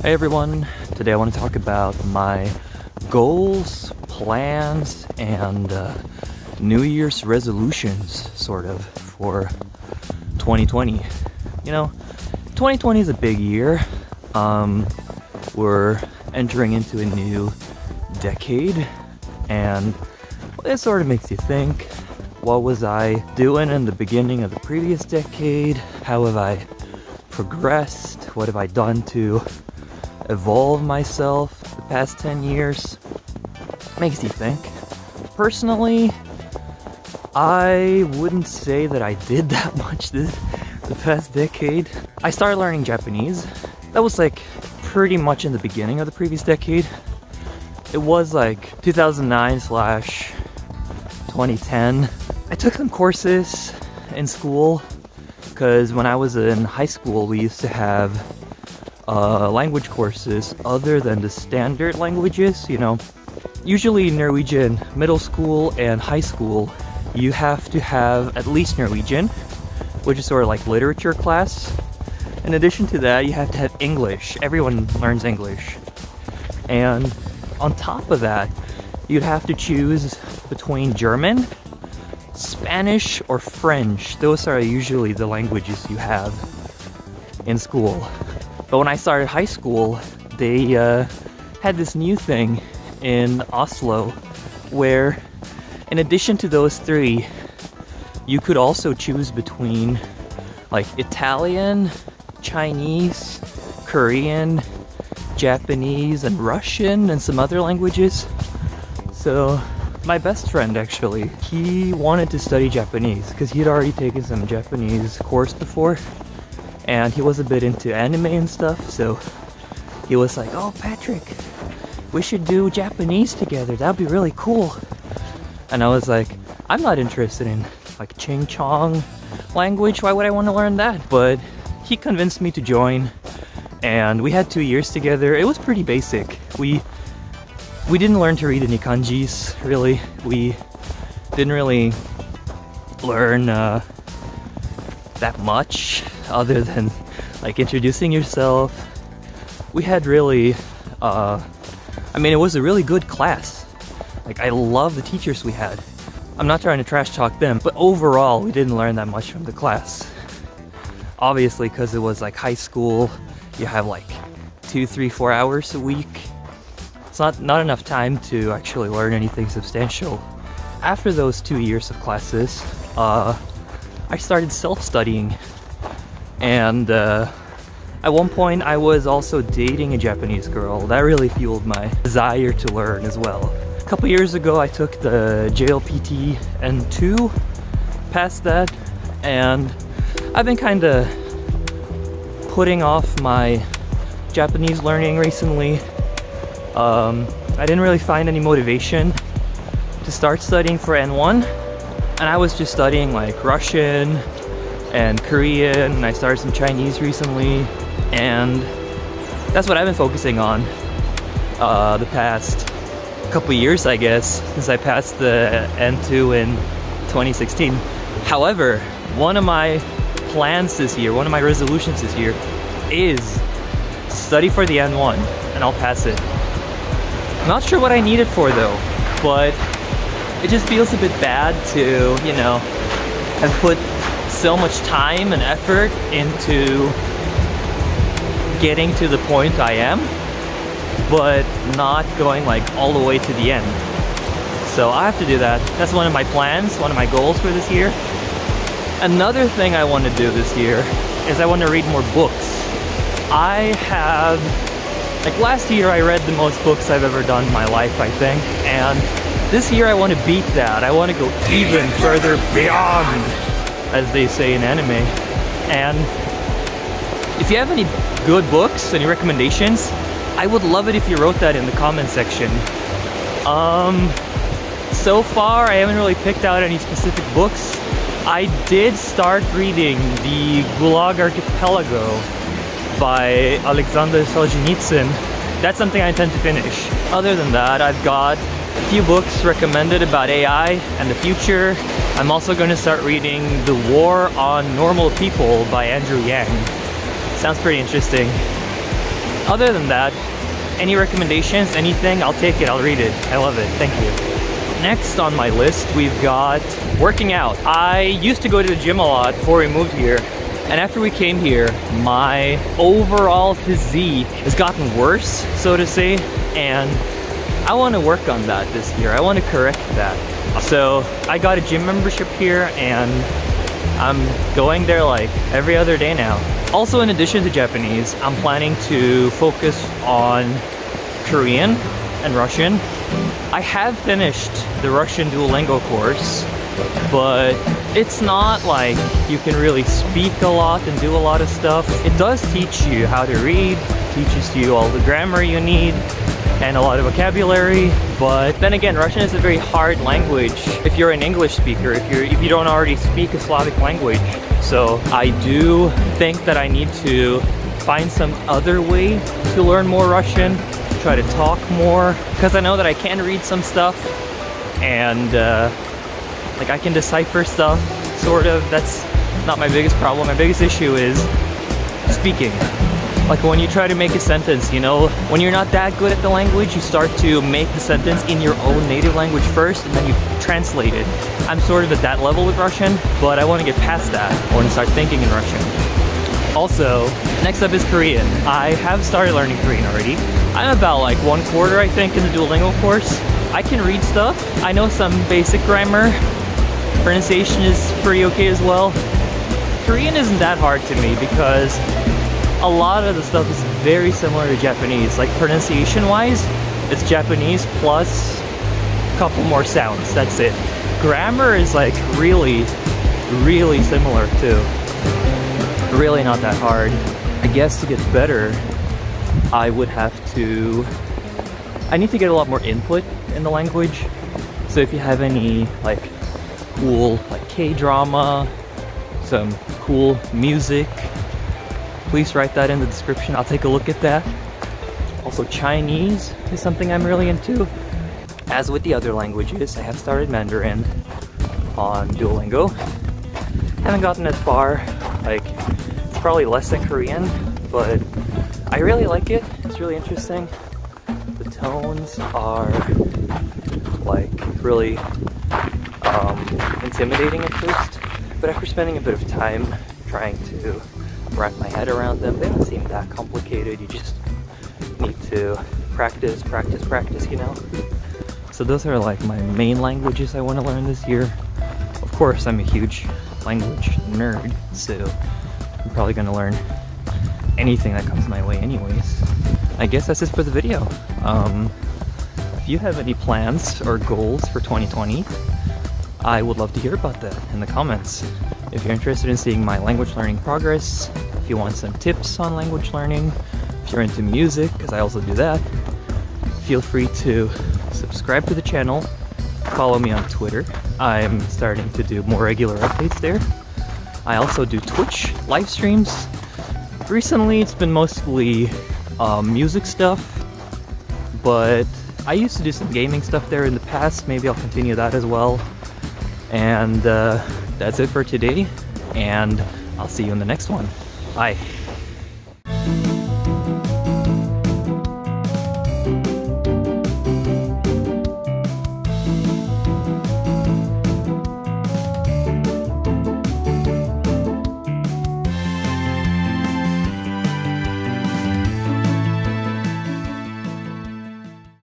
Hey everyone, today I want to talk about my goals, plans, and New Year's resolutions, sort of, for 2020. You know, 2020 is a big year. We're entering into a new decade, and it sort of makes you think, what was I doing in the beginning of the previous decade? How have I progressed? What have I done to evolve myself the past 10 years? Makes you think. Personally, I wouldn't say that I did that much the past decade. I started learning Japanese. That was like pretty much in the beginning of the previous decade. It was like 2009/2010. I took some courses in school because when I was in high school we used to have language courses other than the standard languages. You know, usually Norwegian middle school and high school you have to have at least Norwegian, which is sort of like literature class. In addition to that, you have to have English. Everyone learns English. And on top of that, you'd have to choose between German, Spanish, or French. Those are usually the languages you have in school. But when I started high school, they had this new thing in Oslo where, in addition to those three, you could also choose between like Italian, Chinese, Korean, Japanese, and Russian, and some other languages. So my best friend, actually, he wanted to study Japanese because he had already taken some Japanese course before, and he was a bit into anime and stuff, so he was like, "Oh, Patrick, we should do Japanese together, that'd be really cool." And I was like, I'm not interested in like Ching Chong language, why would I want to learn that? But he convinced me to join, and we had 2 years together. It was pretty basic. We didn't learn to read any kanjis, really. We didn't really learn that much other than like introducing yourself. We had really, it was a really good class. Like, I love the teachers we had. I'm not trying to trash talk them, but overall, we didn't learn that much from the class. Obviously, because it was like high school, you have like 2, 3, 4 hours a week. It's not enough time to actually learn anything substantial. After those 2 years of classes, I started self-studying. And at one point, I was also dating a Japanese girl. That really fueled my desire to learn as well. A couple years ago, I took the JLPT N2, passed that, and I've been kind of putting off my Japanese learning recently. I didn't really find any motivation to start studying for N1, and I was just studying like Russian and Korean, and I started some Chinese recently, and that's what I've been focusing on the past couple years, I guess, since I passed the N2 in 2016. However, one of my plans this year, one of my resolutions this year is study for the N1, and I'll pass it. I'm not sure what I need it for though, but it just feels a bit bad to, you know, have put so much time and effort into getting to the point I am, but not going like all the way to the end. So I have to do that. That's one of my plans, one of my goals for this year. Another thing I want to do this year is I want to read more books. I have, like last year I read the most books I've ever done in my life, I think, and this year I want to beat that. I want to go even further beyond, as they say in anime. And if you have any good books, any recommendations, I would love it if you wrote that in the comment section. So far I haven't really picked out any specific books. I did start reading the Gulag Archipelago by Alexander Solzhenitsyn. That's something I intend to finish. Other than that, I've got a few books recommended about AI and the future. I'm also going to start reading The War on Normal People by Andrew Yang. Sounds pretty interesting. Other than that, any recommendations, anything, I'll take it, I'll read it. I love it, thank you. Next on my list, we've got working out. I used to go to the gym a lot before we moved here. And after we came here, my overall physique has gotten worse, so to say. And I want to work on that this year. I want to correct that. So I got a gym membership here and I'm going there like every other day now. Also, in addition to Japanese, I'm planning to focus on Korean and Russian. I have finished the Russian Duolingo course, but it's not like you can really speak a lot and do a lot of stuff. It does teach you how to read, teaches you all the grammar you need, and a lot of vocabulary. But then again, Russian is a very hard language if you're an English speaker, if you don't already speak a Slavic language. So I do think that I need to find some other way to learn more Russian, try to talk more, because I know that I can read some stuff and like I can decipher stuff, sort of. That's not my biggest problem. My biggest issue is speaking. Like when you try to make a sentence, you know, when you're not that good at the language, you start to make the sentence in your own native language first and then you translate it. I'm sort of at that level with Russian, but I want to get past that. I want to start thinking in Russian. Also, next up is Korean. I have started learning Korean already. I'm about like 1/4, I think, in the Duolingo course. I can read stuff. I know some basic grammar. Pronunciation is pretty okay as well. Korean isn't that hard to me because a lot of the stuff is very similar to Japanese. Like pronunciation-wise, it's Japanese plus a couple more sounds. That's it. Grammar is like really similar too. Really not that hard. I guess to get better, I need to get a lot more input in the language. So if you have any like cool like K-drama, some cool music, please write that in the description. I'll take a look at that. Also, Chinese is something I'm really into. As with the other languages, I have started Mandarin on Duolingo. Haven't gotten as far. Like, it's probably less than Korean, but I really like it. It's really interesting. The tones are like really intimidating at first, but after spending a bit of time trying to wrap my head around them, they don't seem that complicated. You just need to practice, you know? So those are like my main languages I want to learn this year. Of course, I'm a huge language nerd, so I'm probably going to learn anything that comes my way anyways. I guess that's it for the video. If you have any plans or goals for 2020, I would love to hear about that in the comments. If you're interested in seeing my language learning progress, if you want some tips on language learning, if you're into music, because I also do that, feel free to subscribe to the channel, follow me on Twitter. I'm starting to do more regular updates there. I also do Twitch live streams. Recently it's been mostly music stuff, but I used to do some gaming stuff there in the past. Maybe I'll continue that as well. And that's it for today, and I'll see you in the next one. Bye.